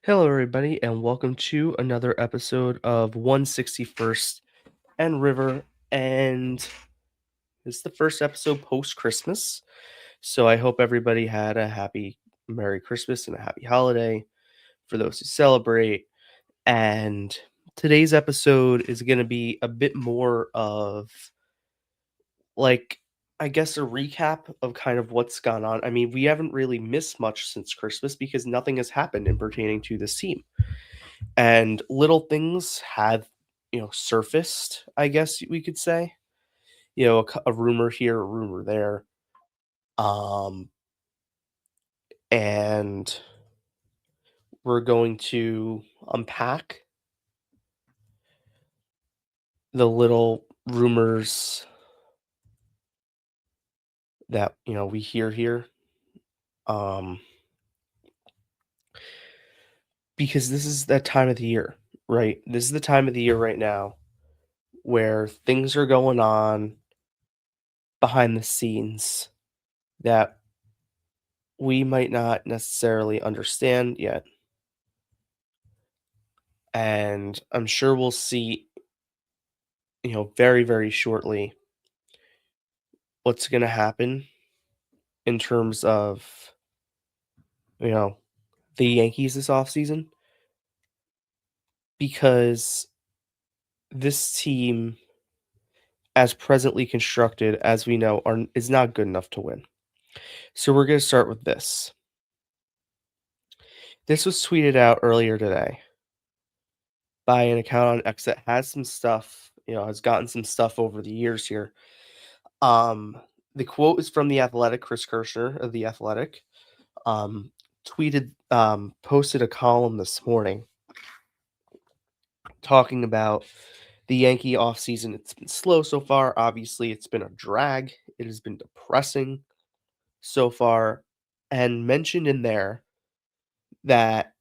Hello, everybody, and welcome to another episode of 161st and River. And this is the first episode post Christmas. So I hope everybody had a happy, Merry Christmas and a happy holiday for those who celebrate. And today's episode is going to be a bit more of like, I guess, a recap of kind of what's gone on. I mean, we haven't really missed much since Christmas because nothing has happened in pertaining to this team. And little things have surfaced, I guess we could say. A rumor here, a rumor there. um and we're going to unpack the little rumors that we hear here, um because this is that time of the year, right? This is the time of the year right now where things are going on behind the scenes that we might not necessarily understand yet. And I'm sure we'll see, very, very shortly what's going to happen in terms of, you know, the Yankees this offseason, because this team, as presently constructed, as we know, is not good enough to win. So we're going to start with this. This was tweeted out earlier today by an account on X that has some stuff, has gotten some stuff over the years here. The quote is from The Athletic, Chris Kirschner of The Athletic. Posted a column this morning talking about the Yankee offseason. It's been slow so far. Obviously, it's been a drag. It has been depressing so far. And mentioned in there that,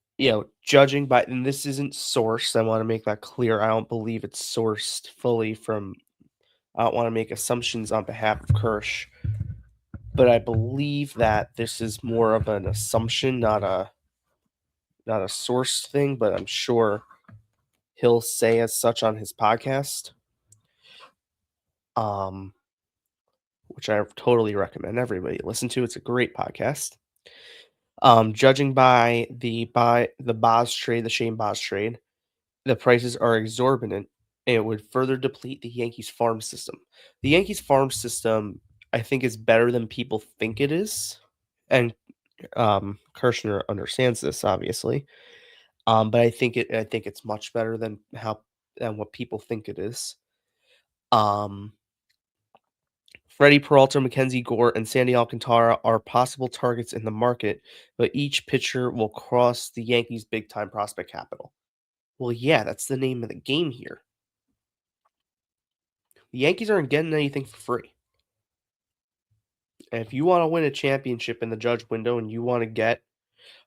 judging by, and this isn't sourced, I want to make that clear. I don't believe it's sourced fully from, I don't want to make assumptions on behalf of Kirsch, but I believe that this is more of an assumption, not a sourced thing, but I'm sure he'll say as such on his podcast, which I totally recommend everybody listen to. It's a great podcast. Judging by the Boz trade, the Shane Boz trade, the prices are exorbitant, and it would further deplete the Yankees farm system. The Yankees farm system, I think, is better than people think it is, and Kirshner understands this, obviously. But I think it's much better than what people think it is. Freddie Peralta, Mackenzie Gore, and Sandy Alcantara are possible targets in the market, but each pitcher will cross the Yankees' big-time prospect capital. Well, yeah, that's the name of the game here. The Yankees aren't getting anything for free. And if you want to win a championship in the Judge window and you want to get,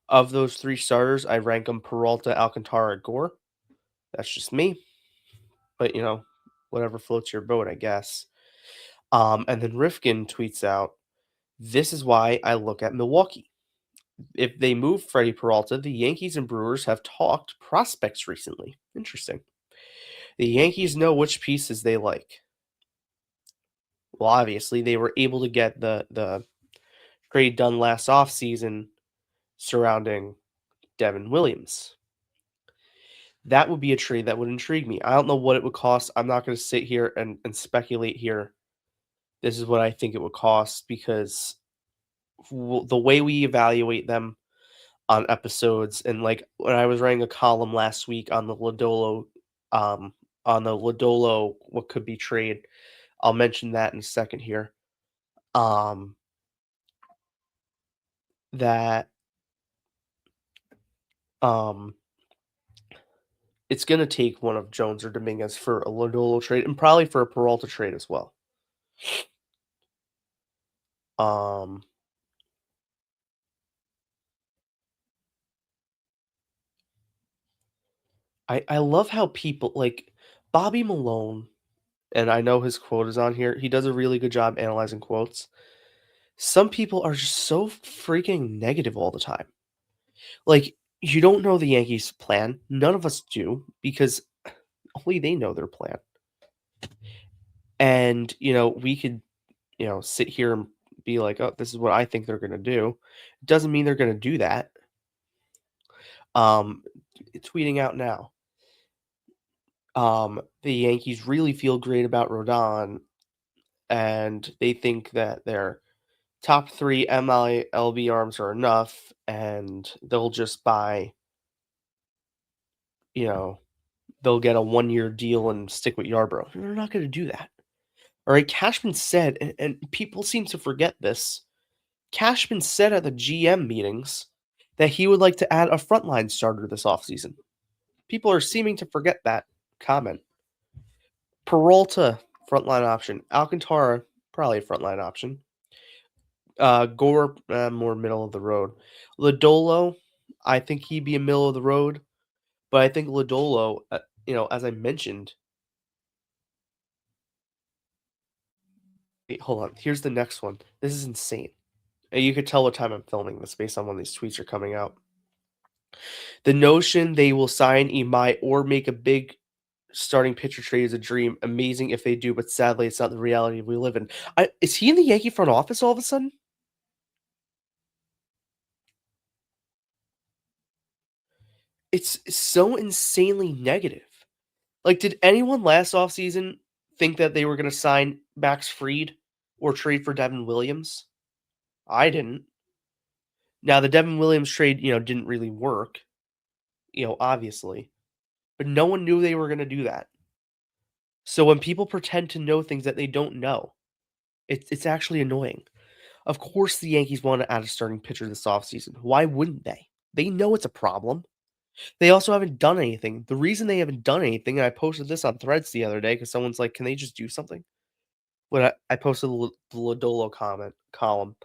of those three starters, I rank them Peralta, Alcantara, Gore. That's just me. But, whatever floats your boat, I guess. And then Rifkin tweets out, "This is why I look at Milwaukee. If they move Freddie Peralta, the Yankees and Brewers have talked prospects recently." Interesting. "The Yankees know which pieces they like." Well, obviously, they were able to get the trade done last offseason surrounding Devin Williams. That would be a trade that would intrigue me. I don't know what it would cost. I'm not going to sit here and speculate here. This is what I think it would cost, because the way we evaluate them on episodes, and like when I was writing a column last week on the Lodolo what could be trade, I'll mention that in a second here. That it's going to take one of Jones or Dominguez for a Lodolo trade, and probably for a Peralta trade as well. I love how people like Bobby Malone, and I know his quote is on here. He does a really good job analyzing quotes. Some people are just so freaking negative all the time. Like, You don't know the Yankees' plan. None of us do because only they know their plan. And, we could, sit here and be like, "Oh, this is what I think they're gonna do." It doesn't mean they're gonna do that. Um, Tweeting out now. The Yankees really feel great about Rodon, and they think that their top 3 MILB arms are enough, and they'll just buy, you know, they'll get a 1-year deal and stick with Yarbrough. They're not gonna do that. Alright, Cashman said, and people seem to forget this, Cashman said at the GM meetings that he would like to add a frontline starter this offseason. People are seeming to forget that comment. Peralta, frontline option. Alcantara, probably a frontline option. Gore, more middle of the road. Lodolo, I think he'd be a middle of the road, but I think Lodolo, as I mentioned, wait, hold on. Here's the next one. This is insane. And you could tell what time I'm filming this based on when these tweets are coming out. The notion they will sign Imai or make a big starting pitcher trade is a dream. Amazing if they do, but sadly, it's not the reality we live in. Is he in the Yankee front office all of a sudden? It's so insanely negative. Like, did anyone last offseason think that they were going to sign Max Fried or trade for Devin Williams? I didn't. Now, the Devin Williams trade, didn't really work, obviously, but no one knew they were going to do that. So when people pretend to know things that they don't know, it's actually annoying. Of course, the Yankees want to add a starting pitcher this offseason. Why wouldn't they? They know it's a problem. They also haven't done anything. The reason they haven't done anything, and I posted this on Threads the other day because someone's like, "Can they just do something?" When I posted the Lodolo comment column,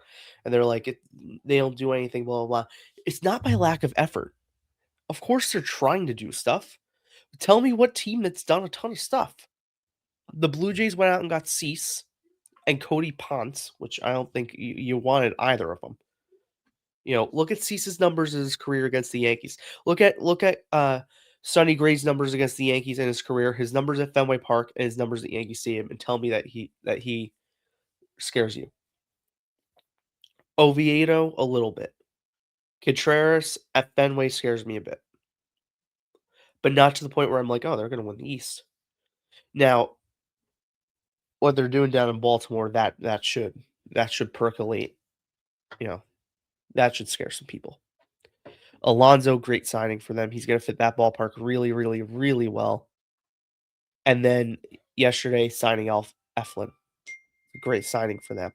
and they're like, they don't do anything, blah blah blah. It's not by lack of effort. Of course, they're trying to do stuff. Tell me what team that's done a ton of stuff. The Blue Jays went out and got Cease and Cody Ponce, which I don't think you wanted either of them. Look at Cease's numbers in his career against the Yankees. Look at Sonny Gray's numbers against the Yankees in his career, his numbers at Fenway Park, and his numbers at Yankee Stadium, and tell me that he scares you. Oviedo, a little bit. Contreras at Fenway scares me a bit, but not to the point where I'm like, oh, they're going to win the East. Now, what they're doing down in Baltimore, that should percolate. You know, that should scare some people. Alonso, great signing for them. He's going to fit that ballpark really, really, really well. And then yesterday, signing off Eflin, great signing for them.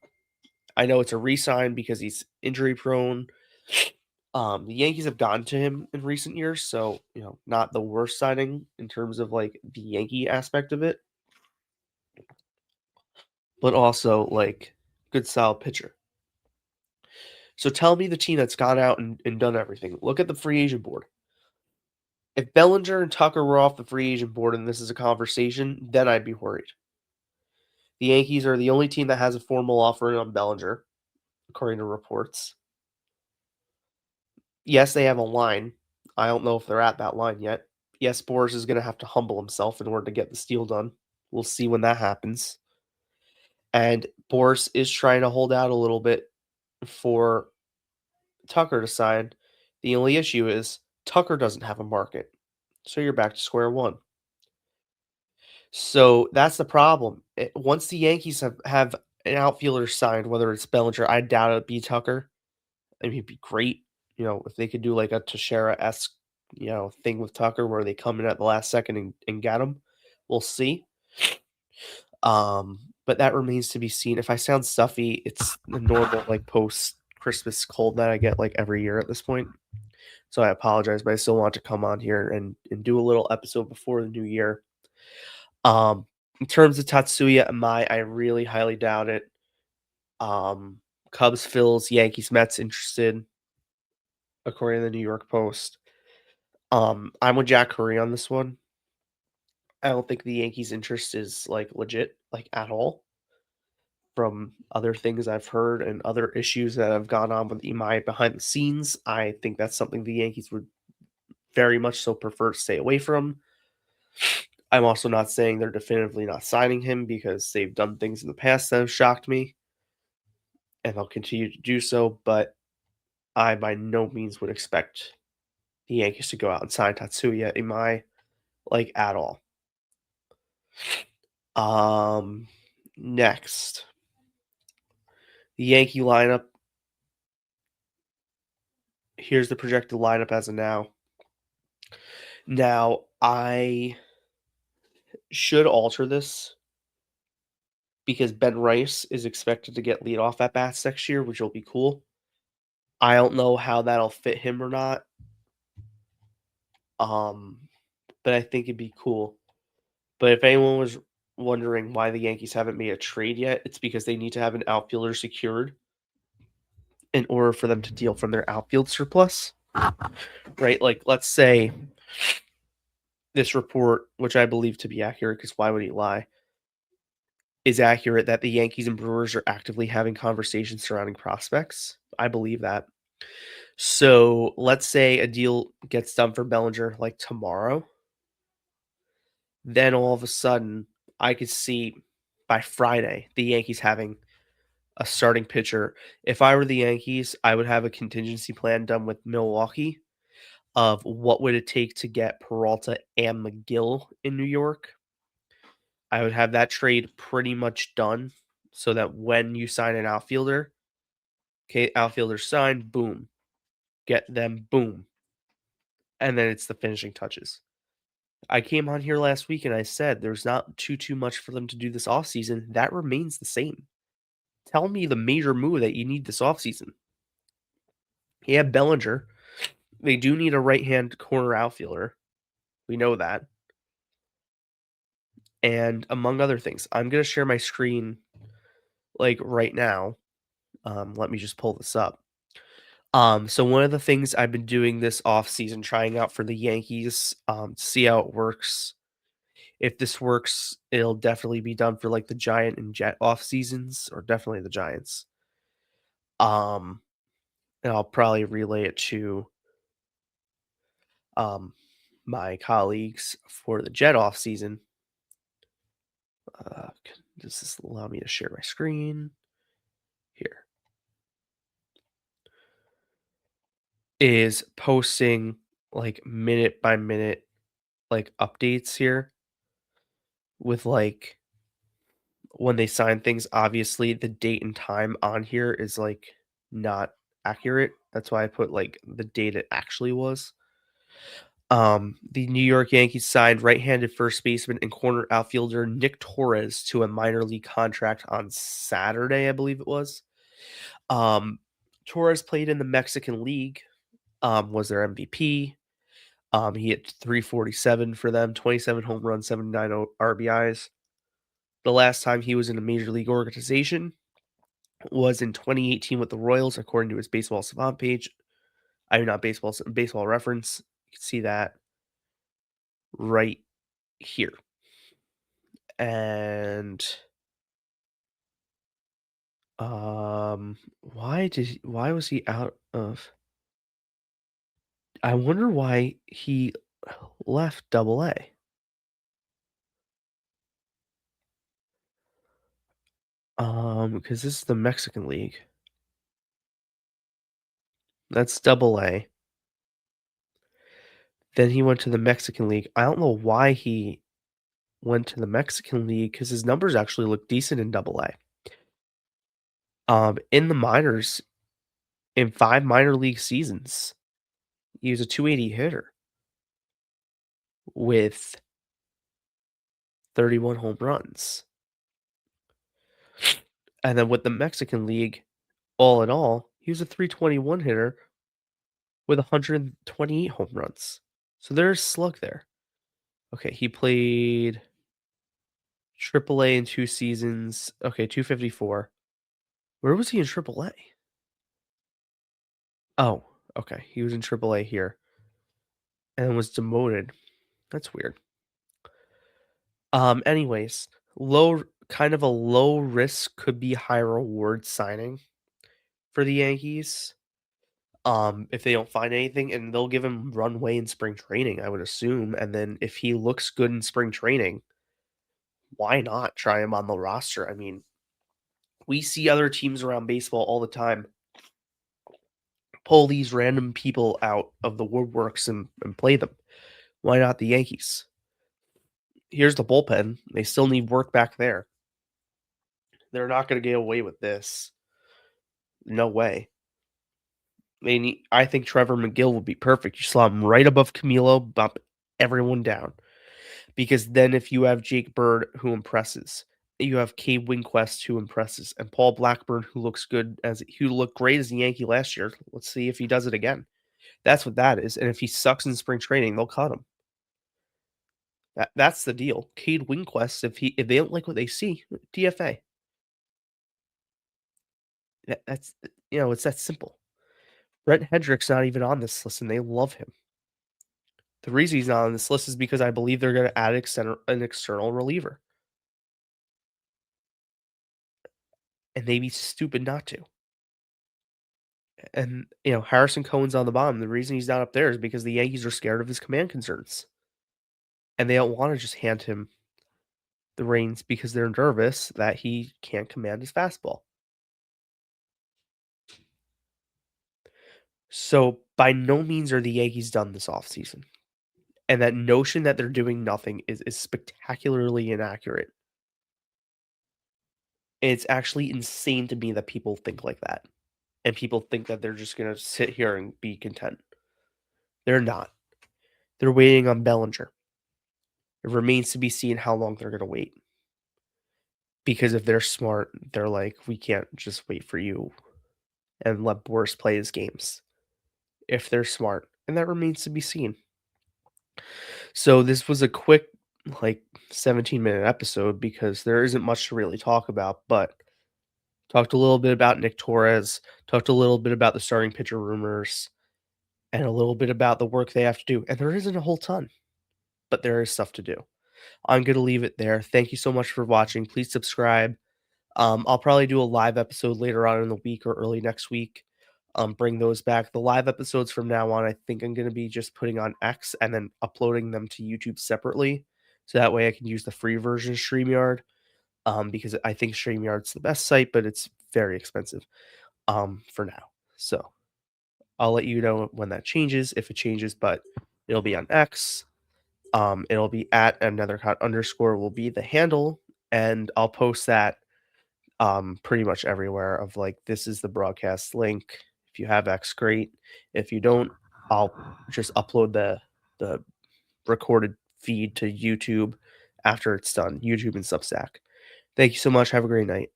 I know it's a re-sign because he's injury prone. The Yankees have gotten to him in recent years, so not the worst signing in terms of like the Yankee aspect of it, but also like good solid pitcher. So tell me the team that's gone out and done everything. Look at the free agent board. If Bellinger and Tucker were off the free agent board and this is a conversation, then I'd be worried. The Yankees are the only team that has a formal offer on Bellinger, according to reports. Yes, they have a line. I don't know if they're at that line yet. Yes, Boris is going to have to humble himself in order to get the deal done. We'll see when that happens. And Boris is trying to hold out a little bit for Tucker to sign. The only issue is Tucker doesn't have a market. So you're back to square one. So that's the problem. Once the Yankees have an outfielder signed, whether it's Bellinger, I doubt it'd be Tucker. I mean, it'd be great, if they could do like a Teixeira-esque, thing with Tucker where they come in at the last second and get him. We'll see. But that remains to be seen. If I sound stuffy, it's the normal like post Christmas cold that I get like every year at this point. So I apologize, but I still want to come on here and do a little episode before the new year. In terms of Tatsuya Amai, I really highly doubt it. Cubs, Phils, Yankees, Mets interested, according to the New York Post. I'm with Jack Curry on this one. I don't think the Yankees' interest is like legit, like at all. From other things I've heard and other issues that have gone on with Imai behind the scenes, I think that's something the Yankees would very much so prefer to stay away from. I'm also not saying they're definitively not signing him because they've done things in the past that have shocked me, and they'll continue to do so, but I by no means would expect the Yankees to go out and sign Tatsuya Imai, like, at all. Um, Next, the Yankee lineup. Here's the projected lineup as of now. Now, I should alter this because Ben Rice is expected to get leadoff at bats next year, which will be cool. I don't know how that'll fit him or not. Um, but I think it'd be cool. But if anyone was wondering why the Yankees haven't made a trade yet, it's because they need to have an outfielder secured in order for them to deal from their outfield surplus, right? Like, let's say this report, which I believe to be accurate, because why would he lie, is accurate that the Yankees and Brewers are actively having conversations surrounding prospects. I believe that. So let's say a deal gets done for Bellinger like tomorrow. Then all of a sudden, I could see by Friday the Yankees having a starting pitcher. If I were the Yankees, I would have a contingency plan done with Milwaukee of what would it take to get Peralta and McGill in New York. I would have that trade pretty much done so that when you sign an outfielder, okay, outfielder signed, boom, get them, boom. And then it's the finishing touches. I came on here last week and I said there's not too much for them to do this offseason. That remains the same. Tell me the major move that you need this offseason. Yeah, Bellinger. They do need a right-hand corner outfielder. We know that. And among other things, I'm going to share my screen like right now. Let me just pull this up. So one of the things I've been doing this offseason, trying out for the Yankees, to see how it works. If this works, it'll definitely be done for like the Giant and Jet off seasons, or definitely the Giants. Um, and I'll probably relay it to um my colleagues for the Jet off season. Does this allow me to share my screen? Here is posting like minute by minute like updates here with like when they sign things. Obviously, the date and time on here is like not accurate. That's why I put like the date it actually was. The New York Yankees signed right-handed first baseman and corner outfielder Nick Torres to a minor league contract on Saturday, I believe it was. Um, Torres played in the Mexican League, was their MVP. He hit 347 for them, 27 home runs, 79 RBIs. The last time he was in a major league organization was in 2018 with the Royals, according to his Baseball Savant page. I mean, not baseball reference. You can see that right here. And why was he out of? I wonder why he left Double A. Because this is the Mexican League. That's Double A. Then he went to the Mexican League. I don't know why he went to the Mexican League because his numbers actually look decent in Double A. In the minors, in 5 minor league seasons, he was a 280 hitter with 31 home runs. And then with the Mexican League, all in all, he was a 321 hitter with 128 home runs. So there's a slug there. Okay, he played Triple A in 2 seasons. Okay, 254. Where was he in Triple A? Oh, okay. He was in Triple A here and was demoted. That's weird. Anyways, low kind of a low risk could be high reward signing for the Yankees. if they don't find anything, and they'll give him runway in spring training, I would assume. And then if he looks good in spring training, why not try him on the roster? I mean, we see other teams around baseball all the time pull these random people out of the woodworks and play them. Why not the Yankees? Here's the bullpen. They still need work back there. They're not going to get away with this. No way. I think Trevor McGill would be perfect. You slot him right above Camilo, bump everyone down. Because then if you have Jake Bird who impresses, you have Cade Winquest who impresses, and Paul Blackburn who looked great as a Yankee last year. Let's see if he does it again. That's what that is. And if he sucks in spring training, they'll cut him. That's the deal. Cade Winquest, if they don't like what they see, DFA. That's it's that simple. Brett Hendrick's not even on this list, and they love him. The reason he's not on this list is because I believe they're going to add an external reliever, and they'd be stupid not to. And Harrison Cohen's on the bottom. The reason he's not up there is because the Yankees are scared of his command concerns, and they don't want to just hand him the reins because they're nervous that he can't command his fastball. So by no means are the Yankees done this offseason. And that notion that they're doing nothing is spectacularly inaccurate. And it's actually insane to me that people think like that. And people think that they're just going to sit here and be content. They're not. They're waiting on Bellinger. It remains to be seen how long they're going to wait. Because if they're smart, they're like, we can't just wait for you and let Boris play his games. If they're smart. And that remains to be seen. So this was a quick, 17-minute episode because there isn't much to really talk about, but talked a little bit about Nick Torres, talked a little bit about the starting pitcher rumors, and a little bit about the work they have to do. And there isn't a whole ton, but there is stuff to do. I'm going to leave it there. Thank you so much for watching. Please subscribe. I'll probably do a live episode later on in the week or early next week. Bring those back. The live episodes from now on, I think I'm going to be just putting on X and then uploading them to YouTube separately. So that way I can use the free version of StreamYard. Because I think StreamYard's the best site, but it's very expensive for now. So I'll let you know when that changes, if it changes, but it'll be on X. It'll be at @nethercot_ will be the handle, and I'll post that pretty much everywhere of this is the broadcast link. If you have X, great. If you don't, I'll just upload the recorded feed to YouTube after it's done, YouTube and Substack. Thank you so much. Have a great night.